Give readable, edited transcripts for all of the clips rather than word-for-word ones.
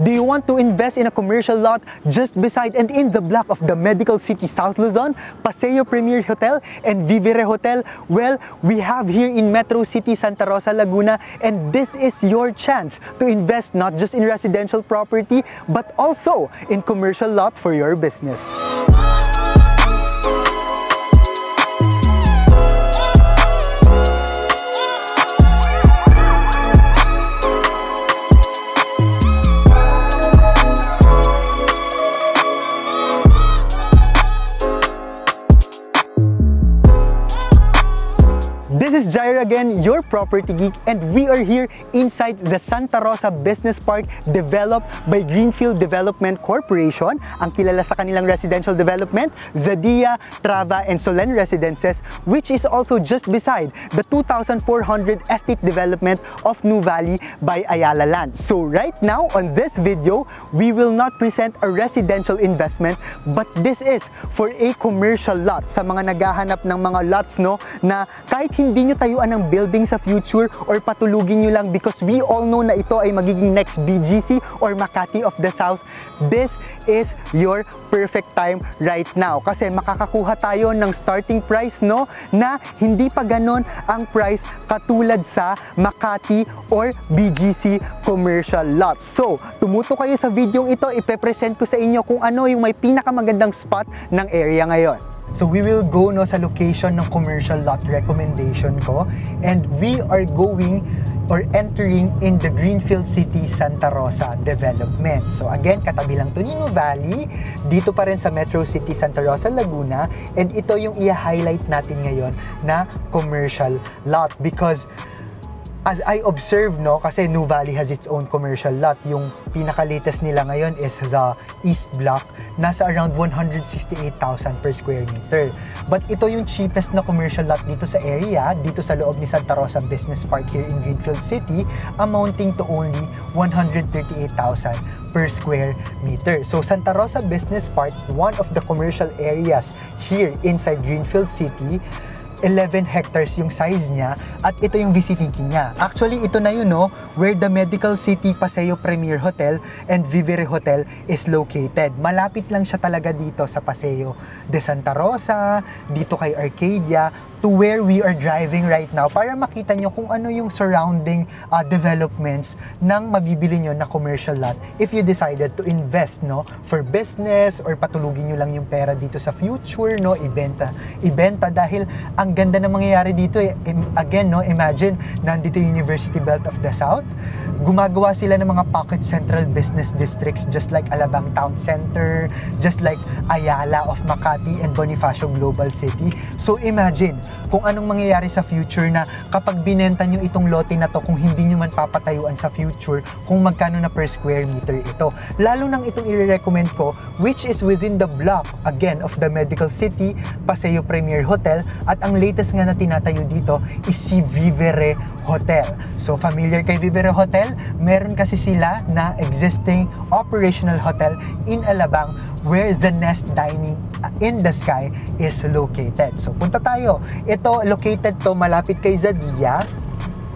Do you want to invest in a commercial lot just beside and in the block of the Medical City South Luzon, Paseo Premier Hotel, and Vivere Hotel? Well, we have here in Metro City, Santa Rosa, Laguna, and this is your chance to invest not just in residential property, but also in commercial lot for your business. This is Jair again, your property geek, and we are here inside the Santa Rosa Business Park developed by Greenfield Development Corporation, ang kilala sa kanilang residential development, Zadia, Trava, and Solen Residences, which is also just beside the 2,400 estate development of New Valley by Ayala Land. So right now on this video, we will not present a residential investment, but this is for a commercial lot sa mga naghahanap ng mga lots, no, na kahit hindi nyo tayuan ng building sa future or patulugin nyo lang, because we all know na ito ay magiging next BGC or Makati of the South. This is your perfect time right now kasi makakakuha tayo ng starting price, no, na hindi pa ganon ang price katulad sa Makati or BGC commercial lots. So, tumuto kayo sa video ito, ipepresent ko sa inyo kung ano yung may pinakamagandang spot ng area ngayon. So we will go sa location ng commercial lot recommendation ko, and we are going or entering in the Greenfield City Santa Rosa development. So again, katabi lang to ni New Valley, dito pa rin sa Metro City Santa Rosa, Laguna, and ito yung i-highlight natin ngayon na commercial lot because as I observed, no, kasi New Valley has its own commercial lot. Yung pinaka-latest nila ngayon is the East Block, nasa around 168,000 per square meter. But ito yung cheapest na commercial lot dito sa area, dito sa loob ni Santa Rosa Business Park here in Greenfield City, amounting to only 138,000 per square meter. So Santa Rosa Business Park, one of the commercial areas here inside Greenfield City, 11 hectares yung size niya, at ito yung vicinity niya. Actually, ito na yun, no, where the Medical City Paseo Premier Hotel and Vivere Hotel is located. Malapit lang siya talaga dito sa Paseo de Santa Rosa, dito kay Arcadia, to where we are driving right now para makita nyo kung ano yung surrounding developments ng mabibili nyo na commercial lot if you decided to invest, no, for business or patulugin nyo lang yung pera dito sa future, no, ibenta dahil ang ganda na mangyayari dito. Again, no, imagine nandito yung University Belt of the South, gumagawa sila ng mga pocket central business districts just like Alabang Town Center, just like Ayala of Makati and Bonifacio Global City. So imagine kung anong mangyayari sa future na kapag binenta nyo itong lote na to, kung hindi nyo man papatayuan sa future, kung magkano na per square meter ito. Lalo nang itong i-recommend ko, which is within the block, again, of the Medical City Paseo Premier Hotel, at ang latest nga na tinatayo dito is si Vivere Hotel. So familiar kay Vivere Hotel, meron kasi sila na existing operational hotel in Alabang where the Nest Dining in the Sky is located. So punta tayo. Ito, located to malapit kay Zadia.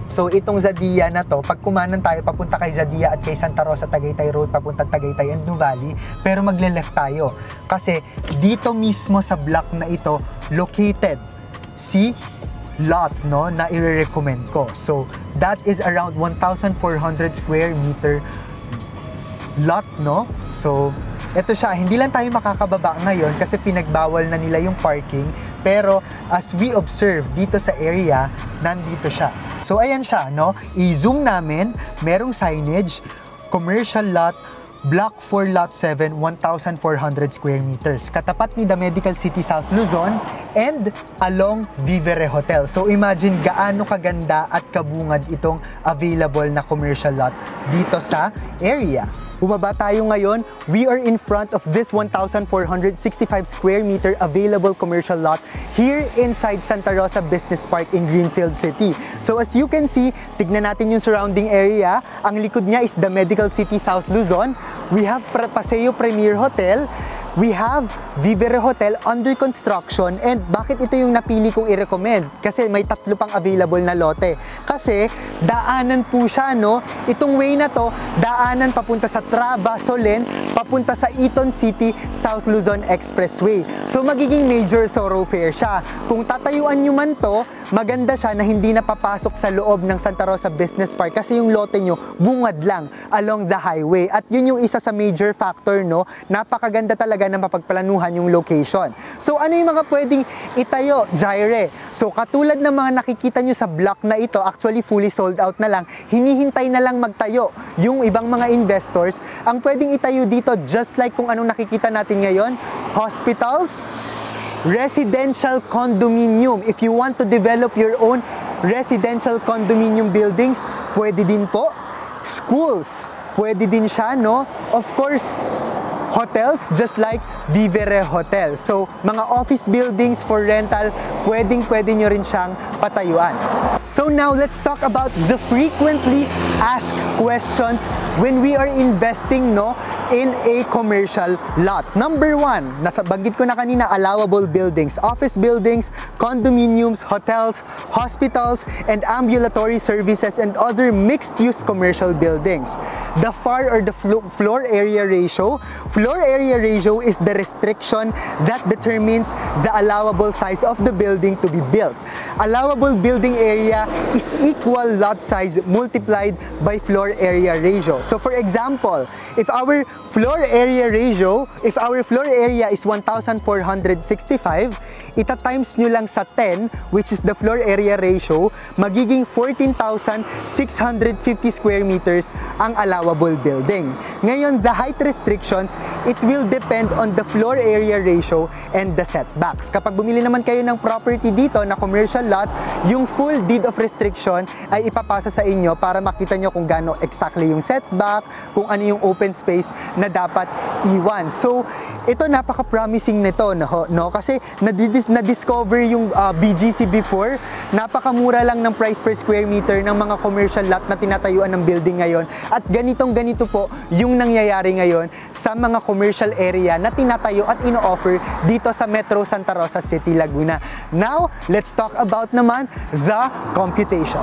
So itong Zadia na to, pag kumanan tayo papunta kay Zadia at kay Santa Rosa Tagaytay Road papunta Tagaytay and New Valley, pero magle-left tayo kasi dito mismo sa block na ito located si lot, no, na i-recommend ko. So that is around 1,400 square meter lot, no. So ito siya, hindi lang tayo makakababa ngayon kasi pinagbawal na nila yung parking, pero as we observe dito sa area, nandito siya. So ayan siya, no, i-zoom namin, merong signage, commercial lot, Block 4 Lot 7, 1,400 square meters. Katapat ni the Medical City South Luzon and along Vivere Hotel. So imagine gaano kaganda at kabungad itong available na commercial lot dito sa area. Bumaba tayo ngayon, we are in front of this 1,465 square meter available commercial lot here inside Santa Rosa Business Park in Greenfield City. So as you can see, tignan natin yung surrounding area. Ang likod niya is the Medical City South Luzon. We have Paseo Premier Hotel. we have Vivere Hotel under construction, and bakit ito yung napili kong i-recommend? Kasi may 3 pang available na lote. Kasi daanan po siya, no? Itong way na to, daanan papunta sa Traba, Solen, papunta sa Eton City, South Luzon Expressway. So magiging major thoroughfare siya. Kung tatayuan nyo man to, maganda siya na hindi napapasok sa loob ng Santa Rosa Business Park kasi yung lote nyo bungad lang along the highway. At yun yung isa sa major factor, no? Napakaganda talaga na mapagplanuhan yung location. So ano yung mga pwedeng itayo, Jaire? So katulad ng mga nakikita nyo sa block na ito, actually fully sold out na lang, hinihintay na lang magtayo yung ibang mga investors. Ang pwedeng itayo dito, just like kung anong nakikita natin ngayon, hospitals, residential condominium. If you want to develop your own residential condominium buildings, pwede din po. Schools, pwede din siya, no? Of course, hotels, just like Vivere Hotel. So, mga office buildings for rental, pwede nyo rin siyang patayuan. So now, let's talk about the frequently asked questions when we are investing, no, in a commercial lot. Number 1, nasabanggit ko na kanina, allowable buildings, office buildings, condominiums, hotels, hospitals, and ambulatory services and other mixed-use commercial buildings. The FAR or the floor area ratio. Floor area ratio is the restriction that determines the allowable size of the building to be built. Allowable building area is equal lot size multiplied by floor area ratio. So for example, if our floor area is 1,465, ita-times nyo lang sa 10, which is the floor area ratio, magiging 14,650 square meters ang allowable building. Ngayon, the height restrictions, it will depend on the floor area ratio and the setbacks. Kapag bumili naman kayo ng property dito na commercial lot, yung full deed of restriction ay ipapasa sa inyo para makita nyo kung gaano exactly yung setback, kung ano yung open space na dapat iwan. So, ito napaka-promising nito, no? Kasi na-discover yung BGC before, napakamura lang ng price per square meter ng mga commercial lot na tinatayuan ng building ngayon. At ganito po yung nangyayari ngayon sa mga commercial area na tinatayo at ino-offer dito sa Metro Santa Rosa City, Laguna. Now, let's talk about naman the computation.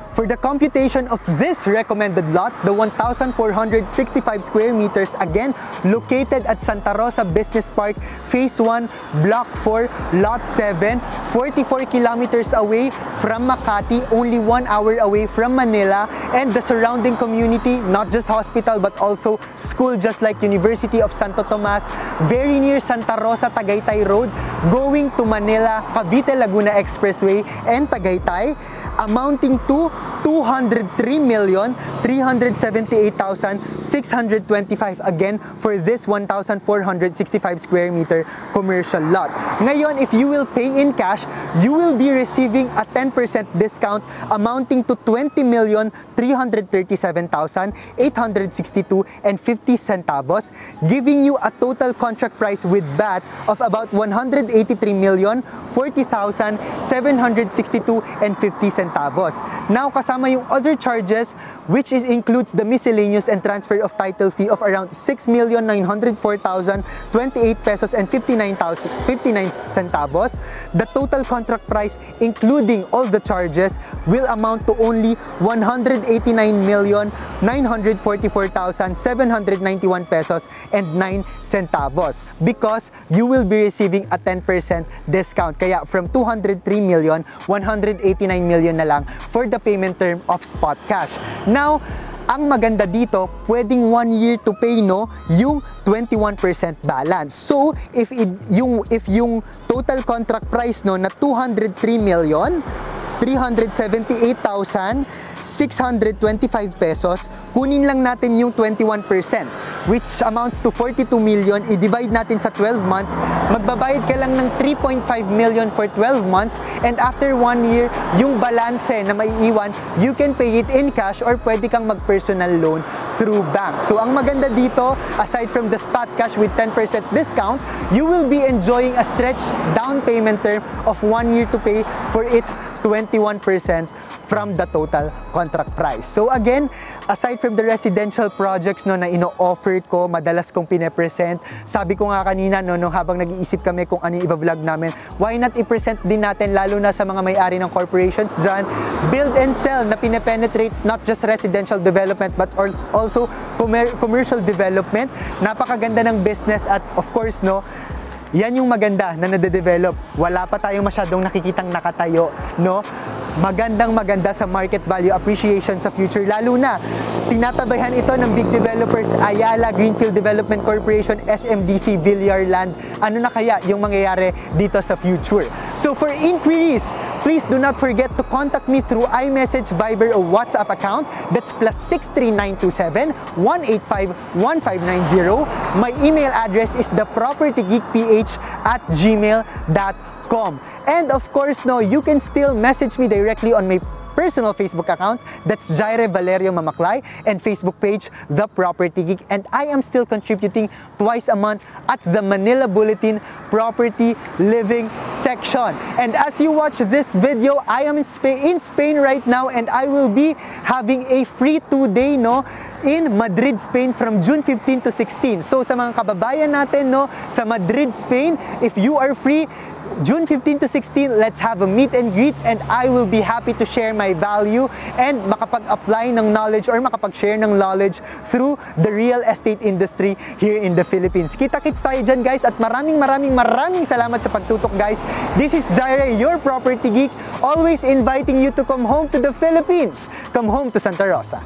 For the computation of this recommended lot, the 1,465 square meters, again, located at Santa Rosa Business Park, Phase 1, Block 4, Lot 7, 44 kilometers away from Makati, only 1 hour away from Manila, and the surrounding community, not just hospital but also school, just like University of Santo Tomas, very near Santa Rosa Tagaytay Road, going to Manila, Cavite Laguna Expressway, and Tagaytay, amounting to 203,378,625 again for this 1,465 square meter commercial lot. Ngayon, if you will pay in cash, you will be receiving a 10% discount amounting to 20,337,862.50 centavos, giving you a total contract price with VAT of about 183,040,762.50 centavos. Now, kasama yung other charges, which includes the miscellaneous and transfer of title fee of around 6,904,028 pesos and 59 centavos. The total contract price, including all the charges, will amount to only 189,944,791 pesos and 9 centavos because you will be receiving a 10% discount. Kaya from 203 million, 189 million na lang for the payment term of spot cash. Now, ang maganda dito, pwedeng 1 year to pay, no, yung 21% balance. So, if yung total contract price, no, na 203,378,625 pesos, kunin lang natin yung 21%, which amounts to 42 million, i-divide natin sa 12 months, magbabayad ka lang ng 3.5 million for 12 months, and after 1 year, yung balance na maiiwan, you can pay it in cash or pwede kang mag-personal loan through bank. So, ang maganda dito, aside from the spot cash with 10% discount, you will be enjoying a stretched down payment term of 1 year to pay for its 21% from the total contract price. So again, aside from the residential projects no, na ino-offer ko, madalas kong pine-present, sabi ko nga kanina no, habang nag-iisip kami kung ano yung i-vlog namin, why not i-present din natin lalo na sa mga may-ari ng corporations dyan, build and sell na pine-penetrate not just residential development but also commercial development. Napakaganda ng business at of course no, yan yung maganda na nade-develop. Wala pa tayong masyadong nakikitang nakatayo, no? Maganda sa market value appreciation sa future, lalo na tinatabayhan ito ng big developers, Ayala Greenfield Development Corporation, SMDC, Villar Land. Ano na kaya yung mangyayari dito sa future? So for inquiries, please do not forget to contact me through iMessage, Viber, or WhatsApp account. That's +63927 185 1590. My email address is thepropertygeekph@gmail.com. And of course, no, you can still message me directly on my personal Facebook account, that's Jaire Valerio Mamaklay, and Facebook page, The Property Geek. And I am still contributing twice a month at the Manila Bulletin Property Living section. And as you watch this video, I am in Spain right now, and I will be having a free 2-day no, in Madrid, Spain from June 15 to 16. So sa mga kababayan natin no, sa Madrid, Spain, if you are free, June 15 to 16, let's have a meet and greet, and I will be happy to share my value and makapag-apply ng knowledge or makapag-share ng knowledge through the real estate industry here in the Philippines. Kita-kits tayo dyan guys, at maraming salamat sa pagtutok guys. This is Jaire, your property geek, always inviting you to come home to the Philippines. Come home to Santa Rosa.